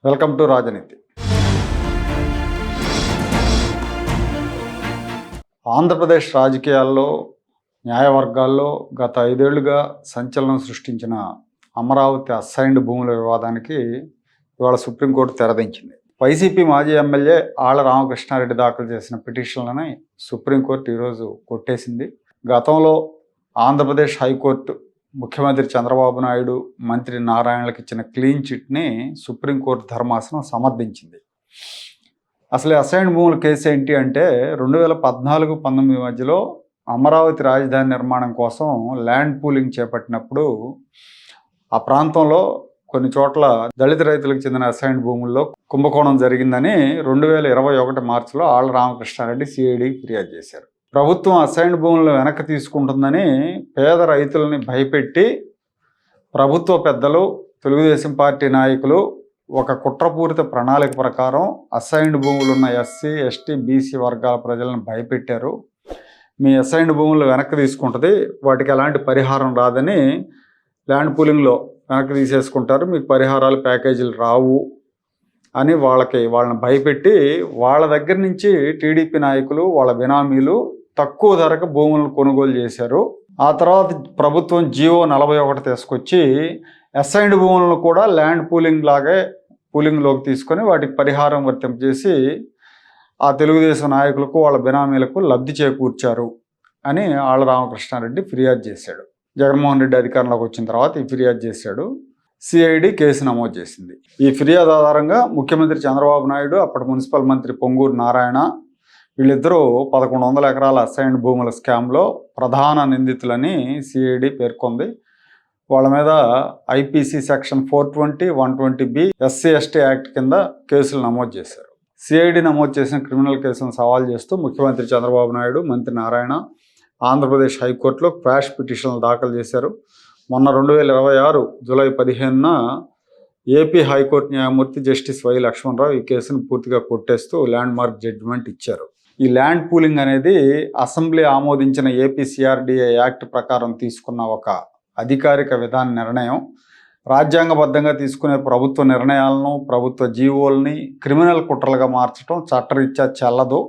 Welcome to రాజనీతి. ఆంధ్రప్రదేశ్ రాజకీయాల్లో న్యాయవర్గాల్లో గత 5 ఏళ్లుగా సంచలనం సృష్టించిన అమరావతి అసైన్డ్ భూముల వివాదానికి ఇవాళ సుప్రీంకోర్టు తెరదించింది. వైసీపీ మాజీ ఎమ్మెల్యే ఆళ్ల రామకృష్ణారెడ్డి దాఖలు చేసిన పిటిషన్లని సుప్రీంకోర్టు ఈరోజు కొట్టేసింది. గతంలో ఆంధ్రప్రదేశ్ హైకోర్టు ముఖ్యమంత్రి చంద్రబాబు నాయుడు, మంత్రి నారాయణలకు ఇచ్చిన క్లీన్ చిట్ని సుప్రీంకోర్టు ధర్మాసనం సమర్థించింది. అసలు అసైన్డ్ భూముల కేసు ఏంటి అంటే 2014-19 మధ్యలో అమరావతి రాజధాని నిర్మాణం కోసం ల్యాండ్ పూలింగ్ చేపట్టినప్పుడు ఆ ప్రాంతంలో కొన్ని చోట్ల దళిత రైతులకు చెందిన అసైన్డ్ భూముల్లో కుంభకోణం జరిగిందని 2021 మార్చిలో ఆళ్ల రామకృష్ణారెడ్డి సిఐడికి ఫిర్యాదు చేశారు. ప్రభుత్వం అసైన్డ్ భూములను వెనక్కి తీసుకుంటుందని పేద రైతులని భయపెట్టి ప్రభుత్వ పెద్దలు, తెలుగుదేశం పార్టీ నాయకులు ఒక కుట్రపూరిత ప్రణాళిక ప్రకారం అసైన్డ్ భూములు ఉన్న ఎస్సీ, ఎస్టీ, బీసీ వర్గాల ప్రజలను భయపెట్టారు. మీ అసైన్డ్ భూములు వెనక్కి తీసుకుంటుంది, వాటికి ఎలాంటి పరిహారం రాదని ల్యాండ్ పూలింగ్లో వెనక్కి తీసేసుకుంటారు, మీకు పరిహారాలు ప్యాకేజీలు రావు అని వాళ్ళని భయపెట్టి వాళ్ళ దగ్గర నుంచి టీడీపీ నాయకులు, వాళ్ళ బినామీలు తక్కువ ధరకు భూములను కొనుగోలు చేశారు. ఆ తర్వాత ప్రభుత్వం జీవో 41 తీసుకొచ్చి అసైన్డ్ భూములను కూడా ల్యాండ్ పూలింగ్లోకి తీసుకొని వాటికి పరిహారం వర్తింపజేసి ఆ తెలుగుదేశం నాయకులకు, వాళ్ళ బినామీలకు లబ్ధి చేకూర్చారు అని ఆళ్ల రామకృష్ణారెడ్డి ఫిర్యాదు చేశాడు. జగన్మోహన్ రెడ్డి అధికారంలోకి వచ్చిన తర్వాత ఈ ఫిర్యాదు చేశాడు. సిఐడి కేసు నమోదు చేసింది. ఈ ఫిర్యాదు ఆధారంగా ముఖ్యమంత్రి చంద్రబాబు నాయుడు, అప్పటి మున్సిపల్ మంత్రి పొంగూరు నారాయణ వీళ్ళిద్దరూ 1100 ఎకరాల అసైన్డ్ భూముల స్కామ్లో ప్రధాన నిందితులని సిఐడి పేర్కొంది. వాళ్ళ మీద IPC section 420, 120B, SC ST act కింద కేసులు నమోదు చేశారు. సిఐడి నమోదు చేసిన క్రిమినల్ కేసులను సవాల్ చేస్తూ ముఖ్యమంత్రి చంద్రబాబు నాయుడు, మంత్రి నారాయణ ఆంధ్రప్రదేశ్ హైకోర్టులో క్వాష్ పిటిషన్లు దాఖలు చేశారు. మొన్న 2026 జూలై 15న ఏపీ హైకోర్టు న్యాయమూర్తి జస్టిస్ వై లక్ష్మణరావు ఈ కేసును పూర్తిగా కొట్టేస్తూ ల్యాండ్ మార్క్ జడ్జిమెంట్ ఇచ్చారు. ఈ ల్యాండ్ పూలింగ్ అనేది అసెంబ్లీ ఆమోదించిన ఏపీ సిఆర్డిఏ యాక్ట్ ప్రకారం తీసుకున్న ఒక అధికారిక విధాన నిర్ణయం. రాజ్యాంగబద్ధంగా తీసుకునే ప్రభుత్వ నిర్ణయాలను, ప్రభుత్వ జీవోల్ని క్రిమినల్ కుట్రలుగా మార్చడం చట్టరీత్యా చెల్లదు.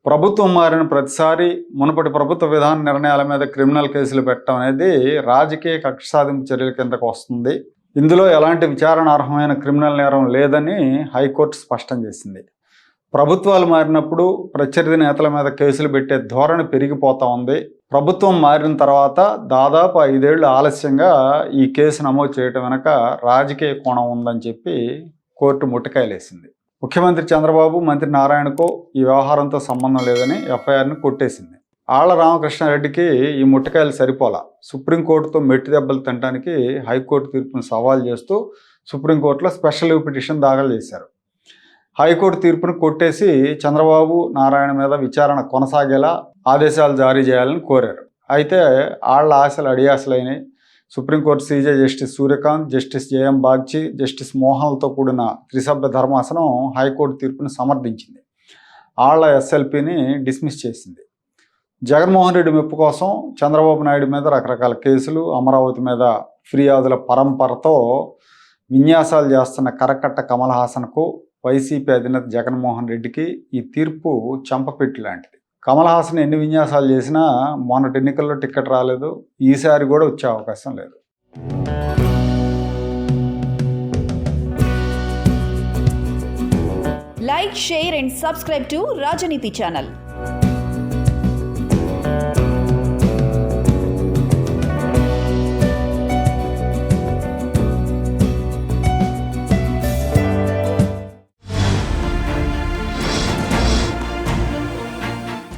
ప్రభుత్వం మారిన ప్రతిసారి మునుపటి ప్రభుత్వ విధాన నిర్ణయాల మీద క్రిమినల్ కేసులు పెట్టడం అనేది రాజకీయ కక్ష సాధింపు చర్యల కిందకు వస్తుంది. ఇందులో ఎలాంటి విచారణార్హమైన క్రిమినల్ నేరం లేదని హైకోర్టు స్పష్టం చేసింది. ప్రభుత్వాలు మారినప్పుడు ప్రత్యర్థి నేతల మీద కేసులు పెట్టే ధోరణి పెరిగిపోతూ ఉంది. ప్రభుత్వం మారిన తర్వాత దాదాపు 5 ఏళ్లు ఆలస్యంగా ఈ కేసు నమోదు చేయడం వెనక రాజకీయ కోణం ఉందని చెప్పి కోర్టు ముట్టకాయలేసింది. ముఖ్యమంత్రి చంద్రబాబు, మంత్రి నారాయణకు ఈ వ్యవహారంతో సంబంధం లేదని ఎఫ్ఐఆర్ని కొట్టేసింది. ఆళ్ల రామకృష్ణారెడ్డికి ఈ ముట్టకాయలు సరిపోలా. సుప్రీంకోర్టుతో మెట్టి దెబ్బలు తినడానికి హైకోర్టు తీర్పును సవాల్ చేస్తూ సుప్రీంకోర్టులో స్పెషల్ లీవ్ పిటిషన్ దాఖలు చేశారు. హైకోర్టు తీర్పును కొట్టేసి చంద్రబాబు, నారాయణ మీద విచారణ కొనసాగేలా ఆదేశాలు జారీ చేయాలని కోరారు. అయితే ఆళ్ల ఆశలు అడియాసలైనవి. Supreme court CJ justice Surya Kant, justice JM Bagchi, justice మోహన్లతో కూడిన త్రిసభ్య ధర్మాసనం హైకోర్టు తీర్పును సమర్థించింది. ఆళ్ల ఎస్ఎల్పిని డిస్మిస్ చేసింది. జగన్మోహన్ రెడ్డి మెప్పు కోసం చంద్రబాబు నాయుడు మీద రకరకాల కేసులు, అమరావతి మీద ఫిర్యాదుల పరంపరతో విన్యాసాలు చేస్తున్న కరకట్ట కమల్ హాసన్కు, వైసీపీ అధినేత జగన్మోహన్ రెడ్డికి ఈ తీర్పు చంపపెట్టు లాంటిది. కమల్ హాసన్ ఎన్ని విన్యాసాలు చేసినా మొన్నటి ఎన్నికల్లో టికెట్ రాలేదు, ఈసారి కూడా వచ్చే అవకాశం లేదు. Like, share and subscribe to Rajaniti channel.